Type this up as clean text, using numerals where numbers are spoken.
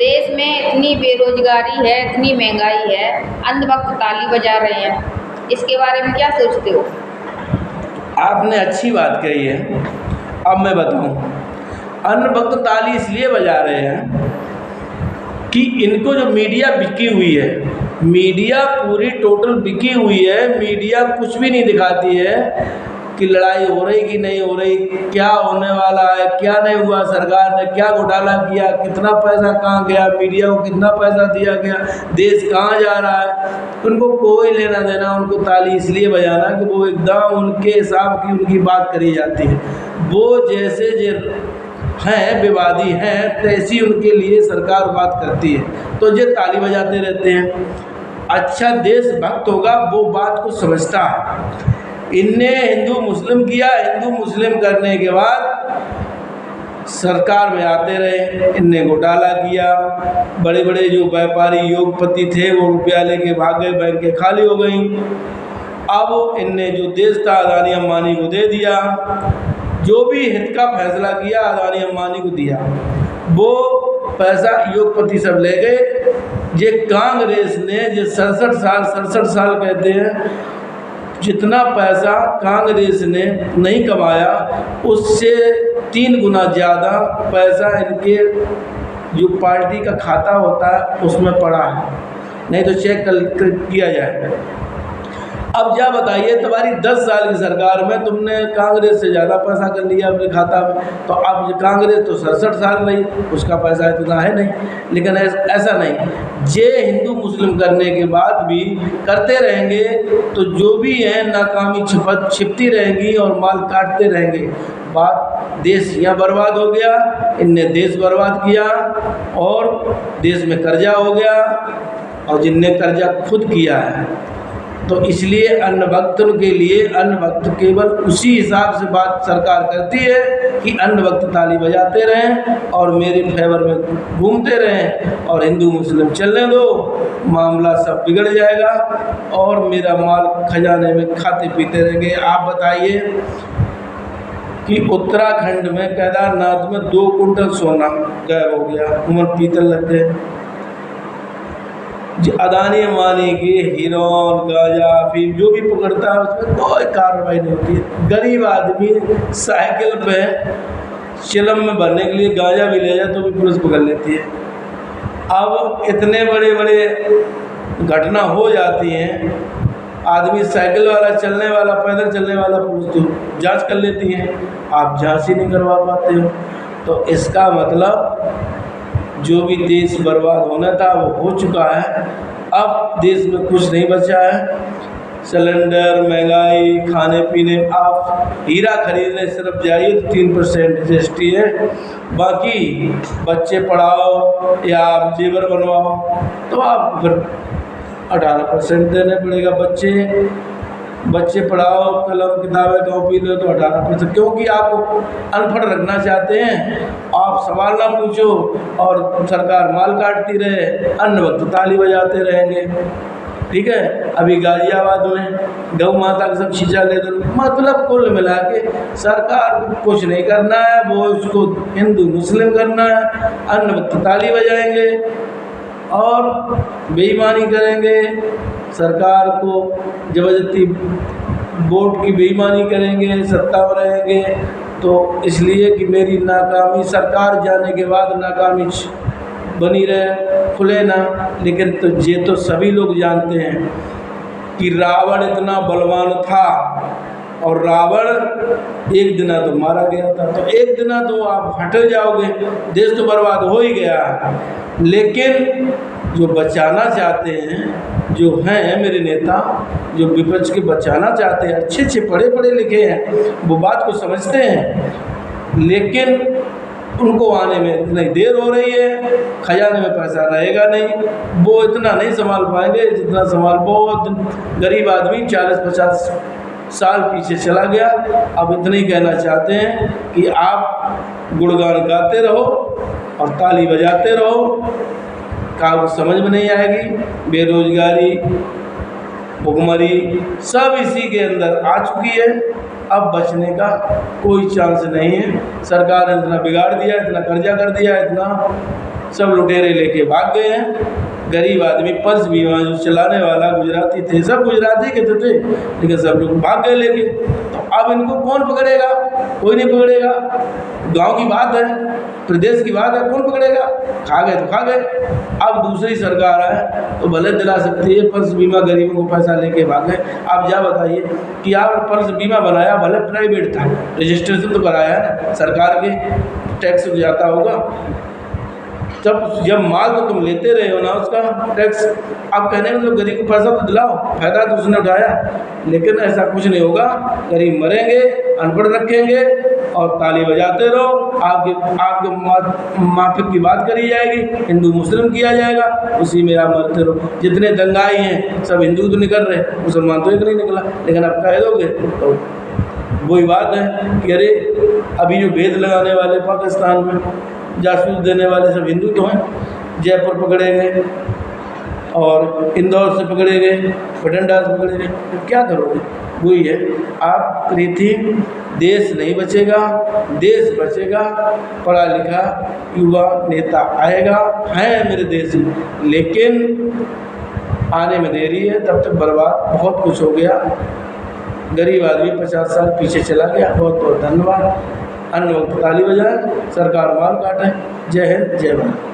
देश में इतनी बेरोजगारी है, इतनी महंगाई है, अंधभक्त ताली बजा रहे हैं, इसके बारे में क्या सोचते हो? आपने अच्छी बात कही है। अब मैं बताऊं, अंधभक्त ताली इसलिए बजा रहे हैं कि इनको जो मीडिया बिकी हुई है, मीडिया पूरी टोटल बिकी हुई है। मीडिया कुछ भी नहीं दिखाती है कि लड़ाई हो रही कि नहीं हो रही, क्या होने वाला है, क्या नहीं हुआ, सरकार ने क्या घोटाला किया, कितना पैसा कहाँ गया, मीडिया को कितना पैसा दिया गया, देश कहाँ जा रहा है, उनको कोई लेना देना। उनको ताली इसलिए बजाना कि वो एकदम उनके हिसाब की उनकी बात करी जाती है। वो जैसे हैं विवादी हैं, तैसी उनके लिए सरकार बात करती है, तो ये ताली बजाते रहते हैं। अच्छा देशभक्त होगा वो बात को समझता है। इनने हिंदू मुस्लिम किया, हिंदू मुस्लिम करने के बाद सरकार में आते रहे, इनने घोटाला किया। बड़े बड़े जो व्यापारी योगपति थे वो रुपया लेके भाग गए, बैंकें खाली हो गई। अब इनने जो देश था अदानी अंबानी को दे दिया, जो भी हित का फैसला किया अदानी अंबानी को दिया। वो पैसा योगपति सब ले गए। ये कांग्रेस ने जो 67 साल कहते हैं, जितना पैसा कांग्रेस ने नहीं कमाया उससे 3 गुना ज़्यादा पैसा इनके जो पार्टी का खाता होता है उसमें पड़ा है, नहीं तो चेक किया जाए। अब क्या बताइए, तुम्हारी 10 साल की सरकार में तुमने कांग्रेस से ज़्यादा पैसा कर लिया अपने खाता में, तो अब कांग्रेस तो 67 साल रही, उसका पैसा इतना है नहीं। लेकिन ऐसा नहीं, ये हिंदू मुस्लिम करने के बाद भी करते रहेंगे तो जो भी है नाकामी छिपती रहेंगी और माल काटते रहेंगे। बात देश यहाँ बर्बाद हो गया, इनने देश बर्बाद किया और देश में कर्जा हो गया, और जिनने कर्जा खुद किया है। तो इसलिए अन्नभक्तों के लिए अन्नभक्त केवल उसी हिसाब से बात सरकार करती है कि अन्नभक्त ताली बजाते रहें और मेरे फेवर में घूमते रहें, और हिंदू मुस्लिम चलने दो, मामला सब बिगड़ जाएगा और मेरा माल खजाने में खाते पीते रहेंगे। आप बताइए कि उत्तराखंड में केदारनाथ में 2 कुंटल सोना गायब हो गया, उमर पीतल लग गए। अदानी अंबानी की हीरोन गांजा अफीम जो भी पकड़ता है उसमें कोई कार्रवाई नहीं होती है। गरीब आदमी साइकिल पे चिलम में भरने के लिए गांजा भी ले जाए तो भी पुलिस पकड़ लेती है। अब इतने बड़े बड़े घटना हो जाती हैं, आदमी साइकिल वाला, चलने वाला, पैदल चलने वाला, पुलिस तो जांच कर लेती है, आप जांच ही नहीं करवा पाते हो। तो इसका मतलब जो भी देश बर्बाद होना था वो हो चुका है। अब देश में कुछ नहीं बचा है। सिलेंडर, महंगाई, खाने पीने, आप हीरा खरीदने सिर्फ जाइए तो 3% GST है, बाकी बच्चे पढ़ाओ या आप जेवर बनवाओ तो आप फिर 18% देने पड़ेगा। बच्चे पढ़ाओ, कलम किताबें कॉपी लो तो 18%, क्योंकि आप अनपढ़ रखना चाहते हैं। आप सवाल ना पूछो और सरकार माल काटती रहे, अन्नभक्त ताली बजाते रहेंगे। ठीक है, अभी गाजियाबाद में गौ माता का सब शीशा ले दो। मतलब कुल मिला के सरकार को कुछ नहीं करना है, वो उसको हिंदू मुस्लिम करना है। अन्नभक्त ताली बजाएंगे और बेईमानी करेंगे, सरकार को जबरदस्ती वोट की बेईमानी करेंगे, सत्ता में रहेंगे। तो इसलिए कि मेरी नाकामी सरकार जाने के बाद नाकामी बनी रहे, खुले ना। लेकिन तो ये तो सभी लोग जानते हैं कि रावण इतना बलवान था और रावण एक दिना तो मारा गया था, तो एक दिना तो आप हट जाओगे, देश तो बर्बाद हो ही गया। लेकिन जो बचाना चाहते हैं, जो हैं मेरे नेता, जो विपक्ष के बचाना चाहते हैं, अच्छे पढ़े पढ़े लिखे हैं, वो बात को समझते हैं, लेकिन उनको आने में इतनी देर हो रही है, खजाने में पैसा रहेगा नहीं, वो इतना नहीं संभाल पाएंगे जितना संभाल। बहुत गरीब आदमी 40-50 साल पीछे चला गया। अब इतना ही कहना चाहते हैं कि आप गुणगान गाते रहो और ताली बजाते रहो, काम समझ में नहीं आएगी। बेरोजगारी, भुखमरी सब इसी के अंदर आ चुकी है, अब बचने का कोई चांस नहीं है। सरकार ने इतना बिगाड़ दिया, इतना कर्जा कर दिया, इतना सब लुटेरे लेके भाग गए हैं। गरीब आदमी पर्स बीमा जो चलाने वाला गुजराती थे, सब गुजराती के तो थे, लेकिन सब लोग भाग गए लेके। तो अब इनको कौन पकड़ेगा? कोई नहीं पकड़ेगा। गांव की बात है, प्रदेश की बात है, कौन पकड़ेगा? खा गए तो खा गए। अब दूसरी सरकार है तो भले दिला सकती है, पर्स बीमा गरीबों को पैसा लेके भाग गए। आप जा बताइए कि आप पर्स बीमा बनाया, भले प्राइवेट था, रजिस्ट्रेशन तो कराया है सरकार के, टैक्स जाता होगा। जब माल तो तुम लेते रहे हो ना उसका टैक्स, अब कहने मतलब गरीब को पैसा तो दिलाओ, फायदा तो उसने उठाया। लेकिन ऐसा कुछ नहीं होगा, गरीब मरेंगे, अनपढ़ रखेंगे और ताली बजाते रहो। आपके माफिक की बात करी जाएगी, हिंदू मुस्लिम किया जाएगा, उसी में आप मरते रहो। जितने दंगाई हैं सब हिंदू तो निकल रहे, मुसलमान तो एक नहीं निकला। लेकिन आप कह दोगे तो वही बात है कि अरे अभी जो भेद लगाने वाले पाकिस्तान में जासूस देने वाले सब हिंदू तो हैं। जयपुर पकड़े गए और इंदौर से पकड़े गए, बठिंडा से पकड़े गए, तो क्या करोगे? वही है, आप रीति देश नहीं बचेगा, देश बचेगा, पढ़ा लिखा युवा नेता आएगा, है मेरे देश में, लेकिन आने में देरी है। तब तक बर्बाद बहुत कुछ हो गया, गरीब आदमी 50 साल पीछे चला गया। बहुत बहुत धन्यवाद। अन्य वक्त ताली बजाएं, सरकार माल काटें। जय हिंद, जय भारत।